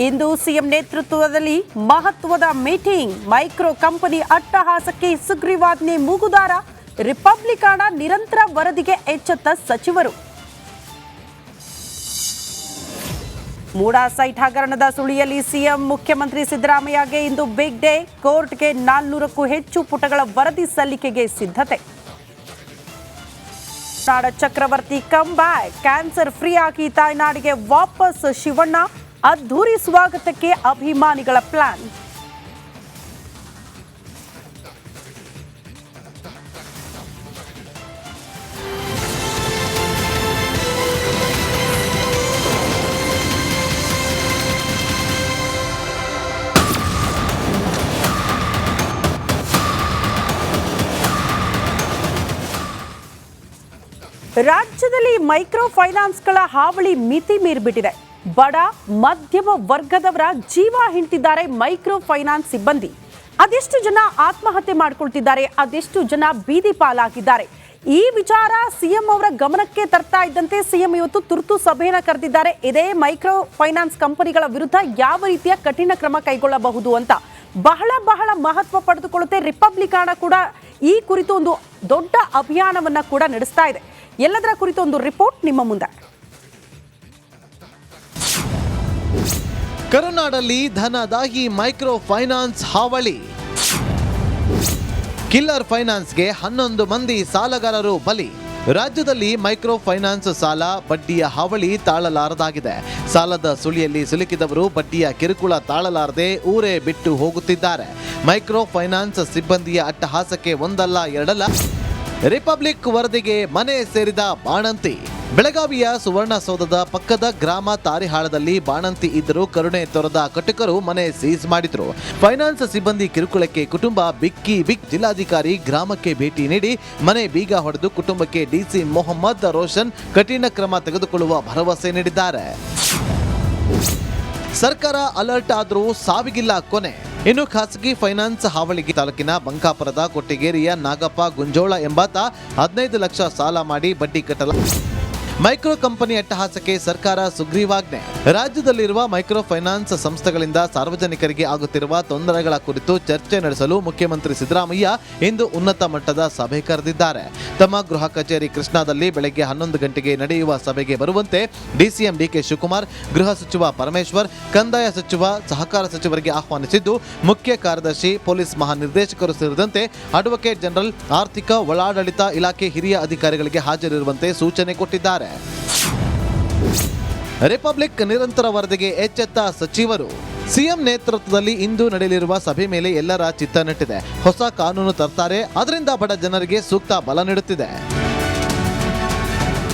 ಇಂದು CM ನೇತೃತ್ವದಲ್ಲಿ ಮಹತ್ವದ meeting. Micro company ಅಟ್ಟಹಾಸಕ್ಕೆ ಸುಗ್ರೀವಾಜ್ಞೆ ಮೂಗುದಾರ. ರಿಪಬ್ಲಿಕನ್ ನಿರಂತರ ವರದಿಗೆ ಎಚ್ಚೆತ್ತ ಸಚಿವರು. ಮೂಡಾ ಸೈಟ್ ಹಗರಣದ ಸುಳಿಯಲ್ಲಿ ಸಿಎಂ ಮುಖ್ಯಮಂತ್ರಿ ಸಿದ್ದರಾಮಯ್ಯಗೆ ಇಂದು ಬಿಗ್ ಡೇ. ಕೋರ್ಟ್ಗೆ 400ಕ್ಕೂ ಹೆಚ್ಚು ಪುಟಗಳ ವರದಿ ಸಲ್ಲಿಕೆಗೆ ಸಿದ್ಧತೆ. ನಾಡ ಚಕ್ರವರ್ತಿ ಕಮ್ ಬ್ಯಾಕ್. ಕ್ಯಾನ್ಸರ್ ಫ್ರೀ ಆಗಿ ತಾಯ್ನಾಡಿಗೆ ವಾಪಸ್ ಶಿವಣ್ಣ. ಅದ್ಧೂರಿ ಸ್ವಾಗತಕ್ಕೆ ಅಭಿಮಾನಿಗಳ ಪ್ಲಾನ್. ರಾಜ್ಯದಲ್ಲಿ ಮೈಕ್ರೋ ಫೈನಾನ್ಸ್ಗಳ ಹಾವಳಿ ಮಿತಿ ಮೀರಿಬಿಟ್ಟಿದೆ. ಬಡ ಮಧ್ಯಮ ವರ್ಗದವರ ಜೀವ ಹಿಂಡ್ತಿದ್ದಾರೆ ಮೈಕ್ರೋ ಫೈನಾನ್ಸ್ ಸಿಬ್ಬಂದಿ. ಅದೆಷ್ಟು ಜನ ಆತ್ಮಹತ್ಯೆ ಮಾಡಿಕೊಳ್ತಿದ್ದಾರೆ, ಅದೆಷ್ಟು ಜನ ಬೀದಿ ಪಾಲಾಗಿದ್ದಾರೆ. ಈ ವಿಚಾರ ಸಿಎಂ ಅವರ ಗಮನಕ್ಕೆ ತರ್ತಾ ಇದ್ದಂತೆ ಸಿಎಂ ಇವತ್ತು ತುರ್ತು ಸಭೆಯನ್ನು ಕರೆದಿದ್ದಾರೆ. ಇದೇ ಮೈಕ್ರೋ ಫೈನಾನ್ಸ್ ಕಂಪನಿಗಳ ವಿರುದ್ಧ ಯಾವ ರೀತಿಯ ಕಠಿಣ ಕ್ರಮ ಕೈಗೊಳ್ಳಬಹುದು ಅಂತ ಬಹಳ ಮಹತ್ವ ಪಡೆದುಕೊಳ್ಳುತ್ತೆ. ರಿಪಬ್ಲಿಕನ್ ಕೂಡ ಈ ಕುರಿತು ಒಂದು ದೊಡ್ಡ ಅಭಿಯಾನವನ್ನ ಕೂಡ ನಡೆಸ್ತಾ ಇದೆ. ಎಲ್ಲದರ ಕುರಿತು ಒಂದು ರಿಪೋರ್ಟ್ ನಿಮ್ಮ ಮುಂದೆ. ಕರುನಾಡಲ್ಲಿ ಧನದಾಹಿ ಮೈಕ್ರೋ ಫೈನಾನ್ಸ್ ಹಾವಳಿ. ಕಿಲ್ಲರ್ ಫೈನಾನ್ಸ್ಗೆ 11 ಮಂದಿ ಸಾಲಗಾರರು ಬಲಿ. ರಾಜ್ಯದಲ್ಲಿ ಮೈಕ್ರೋ ಫೈನಾನ್ಸ್ ಸಾಲ ಬಡ್ಡಿಯ ಹಾವಳಿ ತಾಳಲಾರದಾಗಿದೆ. ಸಾಲದ ಸುಳಿಯಲ್ಲಿ ಸಿಲುಕಿದವರು ಬಡ್ಡಿಯ ಕಿರುಕುಳ ತಾಳಲಾರದೆ ಊರೇ ಬಿಟ್ಟು ಹೋಗುತ್ತಿದ್ದಾರೆ. ಮೈಕ್ರೋ ಫೈನಾನ್ಸ್ ಸಿಬ್ಬಂದಿಯ ಅಟ್ಟಹಾಸಕ್ಕೆ ಒಂದಲ್ಲ ಎರಡಲ್ಲ ರಿಪಬ್ಲಿಕ್ ವರದಿಗೆ ಮನೆ ಸೇರಿದ ಬಾಣಂತಿ. ಬೆಳಗಾವಿಯ ಸುವರ್ಣಸೌಧದ ಪಕ್ಕದ ಗ್ರಾಮ ತಾರಿಹಾಳದಲ್ಲಿ ಬಾಣಂತಿ ಇದ್ದರೂ ಕರುಣೆ ತೊರೆದ ಕಟುಕರು ಮನೆ ಸೀಸ್ ಮಾಡಿದ್ರು. ಫೈನಾನ್ಸ್ ಸಿಬ್ಬಂದಿ ಕಿರುಕುಳಕ್ಕೆ ಕುಟುಂಬ ಬಿಕ್ಕಿ ಜಿಲ್ಲಾಧಿಕಾರಿ ಗ್ರಾಮಕ್ಕೆ ಭೇಟಿ ನೀಡಿ ಮನೆ ಬೀಗ ಹೊಡೆದು ಕುಟುಂಬಕ್ಕೆ ಡಿಸಿ ಮೊಹಮ್ಮದ್ ರೋಷನ್ ಕಠಿಣ ಕ್ರಮ ತೆಗೆದುಕೊಳ್ಳುವ ಭರವಸೆ ನೀಡಿದ್ದಾರೆ. ಸರ್ಕಾರ ಅಲರ್ಟ್ ಆದರೂ ಸಾವಿಗಿಲ್ಲ ಕೊನೆ. ಇನ್ನು ಖಾಸಗಿ ಫೈನಾನ್ಸ್ ಹಾವಳಿಗೆ ತಾಲೂಕಿನ ಬಂಕಾಪುರದ ಕೊಟ್ಟಿಗೇರಿಯ ನಾಗಪ್ಪ ಗುಂಜೋಳ ಎಂಬಾತ 15 ಲಕ್ಷ ಸಾಲ ಮಾಡಿ ಬಡ್ಡಿ ಕಟ್ಟಲ. ಮೈಕ್ರೋ ಕಂಪನಿ ಅಟ್ಟಹಾಸಕ್ಕೆ ಸರ್ಕಾರ ಸುಗ್ರೀವಾಜ್ಞೆ. ರಾಜ್ಯದಲ್ಲಿರುವ ಮೈಕ್ರೋ ಫೈನಾನ್ಸ್ ಸಂಸ್ಥೆಗಳಿಂದ ಸಾರ್ವಜನಿಕರಿಗೆ ಆಗುತ್ತಿರುವ ತೊಂದರೆಗಳ ಕುರಿತು ಚರ್ಚೆ ನಡೆಸಲು ಮುಖ್ಯಮಂತ್ರಿ ಸಿದ್ದರಾಮಯ್ಯ ಇಂದು ಉನ್ನತ ಮಟ್ಟದ ಸಭೆ ಕರೆದಿದ್ದಾರೆ. ತಮ್ಮ ಗೃಹ ಕಚೇರಿ ಕೃಷ್ಣಾದಲ್ಲಿ ಬೆಳಗ್ಗೆ 11 ಗಂಟೆಗೆ ನಡೆಯುವ ಸಭೆಗೆ ಬರುವಂತೆ ಡಿಸಿಎಂ ಡಿಕೆ ಶಿವಕುಮಾರ್, ಗೃಹ ಸಚಿವ ಪರಮೇಶ್ವರ್, ಕಂದಾಯ ಸಚಿವ, ಸಹಕಾರ ಸಚಿವರಿಗೆ ಆಹ್ವಾನಿಸಿದ್ದು, ಮುಖ್ಯ ಕಾರ್ಯದರ್ಶಿ, ಪೊಲೀಸ್ ಮಹಾನಿರ್ದೇಶಕರು ಸೇರಿದಂತೆ ಅಡ್ವೊಕೇಟ್ ಜನರಲ್, ಆರ್ಥಿಕ ಒಳಾಡಳಿತ ಇಲಾಖೆ ಹಿರಿಯ ಅಧಿಕಾರಿಗಳಿಗೆ ಹಾಜರಿರುವಂತೆ ಸೂಚನೆ ಕೊಟ್ಟಿದ್ದಾರೆ. ರಿಪಬ್ಲಿಕ್ ನಿರಂತರ ವರದಿಗೆ ಎಚ್ಚೆತ್ತ ಸಚಿವರು. ಸಿಎಂ ನೇತೃತ್ವದಲ್ಲಿ ಇಂದು ನಡೆಯಲಿರುವ ಸಭೆ ಮೇಲೆ ಎಲ್ಲರ ಚಿತ್ತ ನೆಟ್ಟಿದೆ. ಹೊಸ ಕಾನೂನು ತರ್ತಾರೆ, ಅದರಿಂದ ಬಡ ಜನರಿಗೆ ಸೂಕ್ತ ಬಲ ನೀಡುತ್ತಿದೆ.